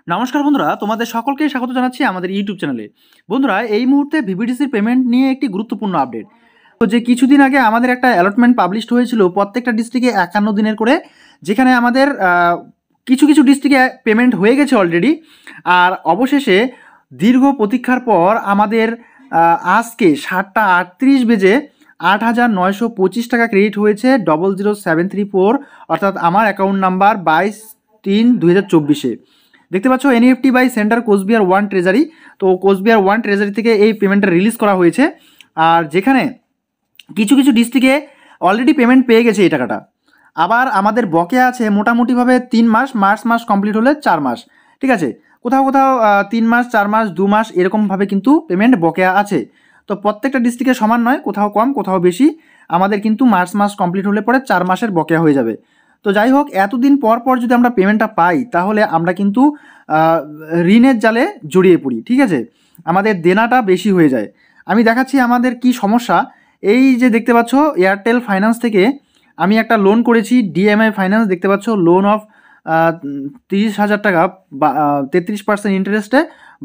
নমস্কার বন্ধুরা, তোমাদের সকলকে স্বাগত জানাচ্ছি আমাদের ইউটিউব চ্যানেলে। বন্ধুরা, এই মুহূর্তে ভিভিডিসির পেমেন্ট নিয়ে একটি গুরুত্বপূর্ণ আপডেট। তো যে কিছুদিন আগে আমাদের একটা অ্যালটমেন্ট পাবলিশড হয়েছিল প্রত্যেকটা ডিস্ট্রিক্টে 51 দিনের করে, যেখানে আমাদের কিছু কিছু ডিস্ট্রিক্টে পেমেন্ট হয়ে গেছে অলরেডি। আর অবশেষে দীর্ঘ প্রতীক্ষার পর আমাদের আজকে 7:38 বেজে 8,925 টাকা ক্রেডিট হয়েছে 00734, অর্থাৎ আমার অ্যাকাউন্ট নাম্বার 22/3/2024-এ। দেখতে পাচ্ছ NEFT by centre Coochbehar one treasury. তো কোচবিহার ওয়ান ট্রেজারি থেকে এই পেমেন্টটা রিলিজ করা হয়েছে। আর যেখানে কিছু কিছু ডিস্ট্রিক্টে অলরেডি পেমেন্ট পেয়ে গেছে এই টাকাটা। আবার আমাদের বকেয়া আছে মোটামুটিভাবে 3 মাস, মার্চ মাস কমপ্লিট হলে 4 মাস, ঠিক আছে। কোথাও কোথাও 3 মাস, 4 মাস, 2 মাস এরকমভাবে কিন্তু পেমেন্ট বকেয়া আছে। তো প্রত্যেকটা ডিস্ট্রিক্টে সমান নয়, কোথাও কম কোথাও বেশি। আমাদের কিন্তু মার্চ মাস কমপ্লিট হলে পরে 4 মাসের বকেয়া হয়ে যাবে। তো যাই হোক, এতদিন পর পর যদি আমরা পেমেন্টটা পাই তাহলে আমরা কিন্তু ঋণের জালে জড়িয়ে পড়ি, ঠিক আছে। আমাদের দেনাটা বেশি হয়ে যায়। আমি দেখাচ্ছি আমাদের কি সমস্যা। এই যে দেখতে পাচ্ছ এয়ারটেল ফাইন্যান্স থেকে আমি একটা লোন করেছি, ডিএমআই ফাইন্যান্স, দেখতে পাচ্ছ লোন অফ 30,000 টাকা, 33% ইন্টারেস্টে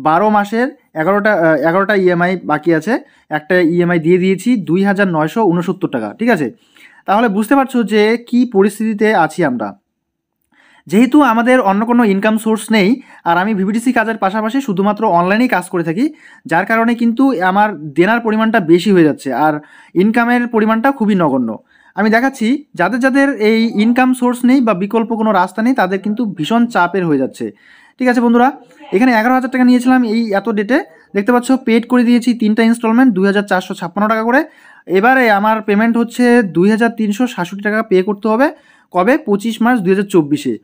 12 মাসের 11টা ইএমআই বাকি আছে। একটা ইএমআই দিয়ে দিয়েছি 2,969 টাকা, ঠিক আছে। তাহলে বুঝতে পারছো যে কি পরিস্থিতিতে আছি আমরা। যেহেতু আমাদের অন্য কোনো ইনকাম সোর্স নেই, আর আমি ভিভিডিসি কাজের পাশাপাশি শুধুমাত্র অনলাইনেই কাজ করে থাকি, যার কারণে কিন্তু আমার দেনার পরিমাণটা বেশি হয়ে যাচ্ছে আর ইনকামের পরিমাণটা খুবই নগণ্য। আমি দেখাচ্ছি যাদের যাদের এই ইনকাম সোর্স নেই বা বিকল্প কোনো রাস্তা নেই তাদের কিন্তু ভীষণ চাপের হয়ে যাচ্ছে, ঠিক আছে বন্ধুরা। এখানে 11,000 টাকা নিয়েছিলাম এই এত ডেটে, দেখতে পাচ্ছ পেড করে দিয়েছি 3টা ইনস্টলমেন্ট 2,456 টাকা করে। এবারে আমার পেমেন্ট হচ্ছে 2,367 টাকা পে করতে হবে। কবে? 25 মার্চ 2024-এ।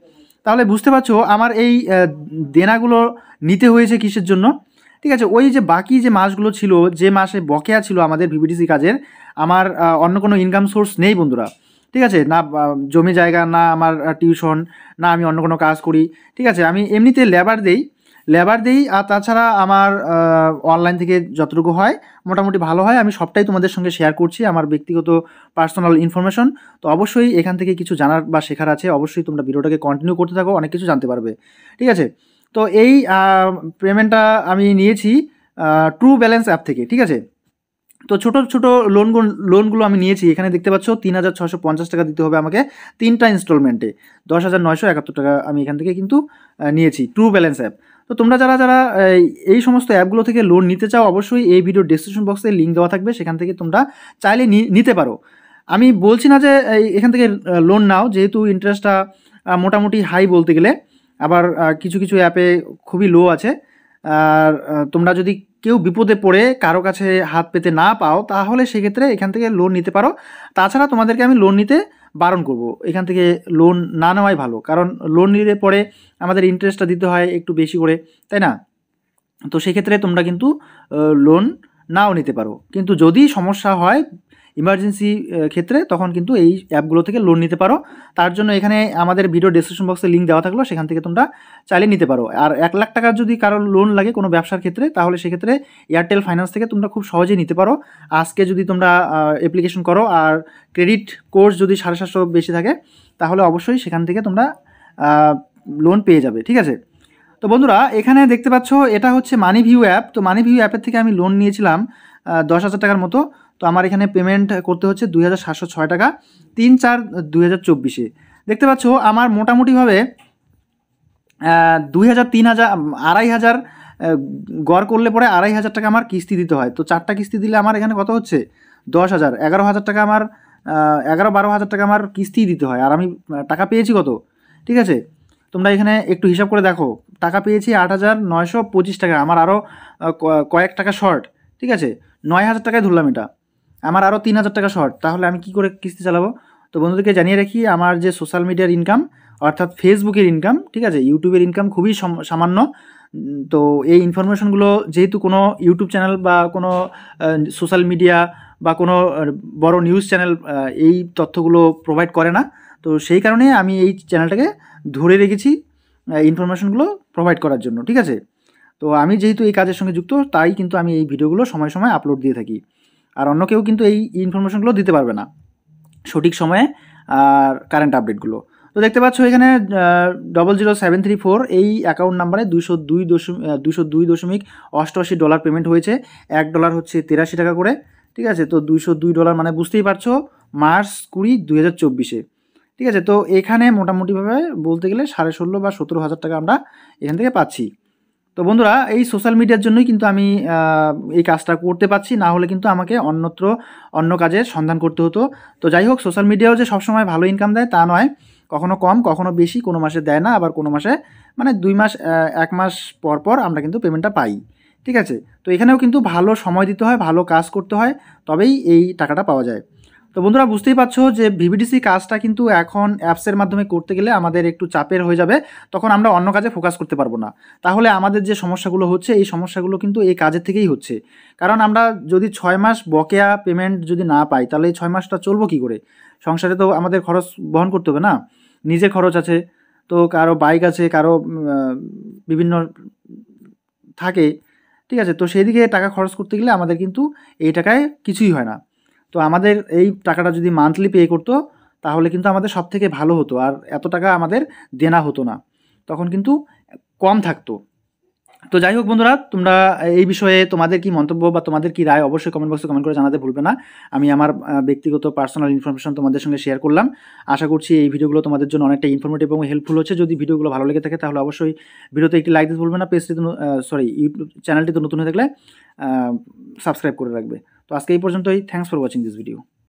তাহলে বুঝতে পারছো আমার এই দেনাগুলো নিতে হয়েছে কিসের জন্য, ঠিক আছে। ওই যে বাকি যে মাসগুলো ছিল, যে মাসে বকেয়া ছিল আমাদের ভিভিডিসি কাজের, আমার অন্য কোনো ইনকাম সোর্স নেই বন্ধুরা, ঠিক আছে। না জমি জায়গা, না আমার টিউশন, না আমি অন্য কোনো কাজ করি, ঠিক আছে। আমি এমনিতে লেবার দেই আর তাছাড়া আমার অনলাইন থেকে যতটুকু হয় মোটামুটি ভালো হয়। আমি সবটাই তোমাদের সঙ্গে শেয়ার করছি, আমার ব্যক্তিগত পার্সোনাল ইনফরমেশন। তো অবশ্যই এখান থেকে কিছু জানার বা শেখার আছে, অবশ্যই তোমরা ভিডিওটাকে কন্টিনিউ করতে থাকো, অনেক কিছু জানতে পারবে, ঠিক আছে। তো এই পেমেন্টটা আমি নিয়েছি ট্রু ব্যালেন্স অ্যাপ থেকে, ঠিক আছে। তো ছোটো ছোটো লোনগুলো আমি নিয়েছি। এখানে দেখতে পাচ্ছ 3,650 টাকা দিতে হবে আমাকে 3টা ইনস্টলমেন্টে, 10,971 টাকা আমি এখান থেকে কিন্তু নিয়েছি ট্রু ব্যালেন্স অ্যাপ। তো তোমরা যারা যারা এই সমস্ত অ্যাপগুলো থেকে লোন নিতে চাও, অবশ্যই এই ভিডিও ডেসক্রিপশন বক্সে লিঙ্ক দেওয়া থাকবে, সেখান থেকে তোমরা চাইলে নিতে পারো। আমি বলছি না যে এখান থেকে লোন নাও, যেহেতু ইন্টারেস্টটা মোটামুটি হাই বলতে গেলে, আবার কিছু কিছু অ্যাপে খুবই লো আছে। আর তোমরা যদি কেউ বিপদে পড়ে কারো কাছে হাত পেতে না পাও তাহলে সেক্ষেত্রে এখান থেকে লোন নিতে পারো। তাছাড়া তোমাদেরকে আমি লোন নিতে বারণ করব, এখান থেকে লোন না নেওয়াই ভালো, কারণ লোন নিলে পরে আমাদের ইন্টারেস্টটা দিতে হয় একটু বেশি করে, তাই না। তো সেক্ষেত্রে তোমরা কিন্তু লোন নাও নিতে পারো, কিন্তু যদি সমস্যা হয় ইমার্জেন্সি ক্ষেত্রে তখন কিন্তু এই অ্যাপগুলো থেকে লোন নিতে পারো। তার জন্য এখানে আমাদের ভিডিও ডেসক্রিপশন বক্সে লিঙ্ক দেওয়া থাকলো, সেখান থেকে তোমরা চাইলে নিতে পারো। আর 1 লাখ টাকার যদি কারো লোন লাগে কোনো ব্যবসার ক্ষেত্রে, তাহলে সেক্ষেত্রে এয়ারটেল ফাইন্যান্স থেকে তোমরা খুব সহজেই নিতে পারো। আজকে যদি তোমরা অ্যাপ্লিকেশন করো আর ক্রেডিট কোর্স যদি 750 বেশি থাকে তাহলে অবশ্যই সেখান থেকে তোমরা লোন পেয়ে যাবে, ঠিক আছে। তো বন্ধুরা, এখানে দেখতে পাচ্ছ এটা হচ্ছে মানি ভিউ অ্যাপ। তো মানি ভিউ অ্যাপের থেকে আমি লোন নিয়েছিলাম 10,000 টাকার মতো। তো আমার এখানে পেমেন্ট করতে হচ্ছে 2,706 টাকা, 3/4/2024-এ। দেখতে পাচ্ছ আমার মোটামুটিভাবে 2,000, 3,000, 2,500 গড় করলে পরে 2,500 টাকা আমার কিস্তি দিতে হয়। তো 4টা কিস্তি দিলে আমার এখানে কত হচ্ছে? 10,000, 11,000 টাকা আমার 11-12,000 টাকা আমার কিস্তিই দিতে হয়। আর আমি টাকা পেয়েছি কত, ঠিক আছে। তোমরা এখানে একটু হিসাব করে দেখো, টাকা পেয়েছি 8,925 টাকা। আমার আরও কয়েক টাকা শর্ট, ঠিক আছে। 9,000 টাকায় ধরলাম এটা, আমার আরও 3,000 টাকা শর্ট। তাহলে আমি কী করে কিস্তি চালাবো? তো বন্ধুদেরকে জানিয়ে রাখি, আমার যে সোশ্যাল মিডিয়ার ইনকাম অর্থাৎ ফেসবুকের ইনকাম, ঠিক আছে, ইউটিউবের ইনকাম খুবই সামান্য। তো এই ইনফরমেশনগুলো যেহেতু কোনো ইউটিউব চ্যানেল বা কোনো সোশ্যাল মিডিয়া বা কোনো বড় নিউজ চ্যানেল এই তথ্যগুলো প্রোভাইড করে না, তো সেই কারণে আমি এই চ্যানেলটাকে ধরে রেখেছি ইনফরমেশনগুলো প্রোভাইড করার জন্য, ঠিক আছে। তো আমি যেহেতু এই কাজের সঙ্গে যুক্ত, তাই কিন্তু আমি এই ভিডিওগুলো সময় সময় আপলোড দিয়ে থাকি। আর অন্য কেউ কিন্তু এই ইনফরমেশনগুলো দিতে পারবে না সঠিক সময়ে আর কারেন্ট আপডেটগুলো। তো দেখতে পাচ্ছ এখানে 00734 এই অ্যাকাউন্ট নাম্বারে 202.88 ডলার পেমেন্ট হয়েছে। $1 হচ্ছে 83 টাকা করে, ঠিক আছে। তো $202 মানে বুঝতেই পারছো মার্চ 20, 2024-এ, ঠিক আছে। তো এখানে মোটামুটিভাবে বলতে গেলে 16.5 বা 17,000 টাকা আমরা এখান থেকে পাচ্ছি। তো বন্ধুরা এই সোশ্যাল মিডিয়ার জন্যই কিন্তু আমি এই কাজটা করতে পারছি, না হলে কিন্তু আমাকে অন্যত্র অন্য কাজের সন্ধান করতে হতো। তো যাই হোক, সোশ্যাল মিডিয়াও যে সবসময় ভালো ইনকাম দেয় তা নয়, কখনো কম কখনো বেশি, কোনো মাসে দেয় না, আবার কোনো মাসে মানে 2 মাস 1 মাস পর পর আমরা কিন্তু পেমেন্টটা পাই, ঠিক আছে। তো এখানেও কিন্তু ভালো সময় দিতে হয়, ভালো কাজ করতে হয়, তবেই এই টাকাটা পাওয়া যায়। তো বন্ধুরা বুঝতেই পারছো যে ভিভিডিসি কাজটা কিন্তু এখন অ্যাপসের মাধ্যমে করতে গেলে আমাদের একটু চাপের হয়ে যাবে, তখন আমরা অন্য কাজে ফোকাস করতে পারবো না। তাহলে আমাদের যে সমস্যাগুলো হচ্ছে এই সমস্যাগুলো কিন্তু এই কাজের থেকেই হচ্ছে। কারণ আমরা যদি 6 মাস বকেয়া পেমেন্ট যদি না পাই, তাহলে এই 6 মাসটা চলবো কী করে? সংসারে তো আমাদের খরচ বহন করতে হবে না, নিজের খরচ আছে, তো কারো বাইক আছে, কারো বিভিন্ন থাকে, ঠিক আছে। তো সেই দিকে টাকা খরচ করতে গেলে আমাদের কিন্তু এই টাকায় কিছুই হয় না। তো আমাদের এই টাকাটা যদি মান্থলি পে করতো তাহলে কিন্তু আমাদের সব থেকে ভালো হতো, আর এত টাকা আমাদের দেনা হতো না, তখন কিন্তু কম থাকতো। তো যাই হোক বন্ধুরা, তোমরা এই বিষয়ে তোমাদের কি মন্তব্য বা তোমাদের কি রায় অবশ্যই কমেন্ট বক্সে কমেন্ট করে জানাতে ভুলবে না। আমি আমার ব্যক্তিগত পার্সোনাল ইনফরমেশন তোমাদের সঙ্গে শেয়ার করলাম। আশা করছি এই ভিডিওগুলো তোমাদের জন্য অনেকটা ইনফরমেটিভ এবং হেল্পফুল হচ্ছে। যদি ভিডিওগুলো ভালো লেগে থাকে তাহলে অবশ্যই ভিডিওতে একটি লাইক দিতে ভুলবে না। ইউটিউব চ্যানেলটিতে নতুন হয়ে থাকলে সাবস্ক্রাইব করে রাখবে। তো আজকে এই পর্যন্তই। Thanks for watching this video.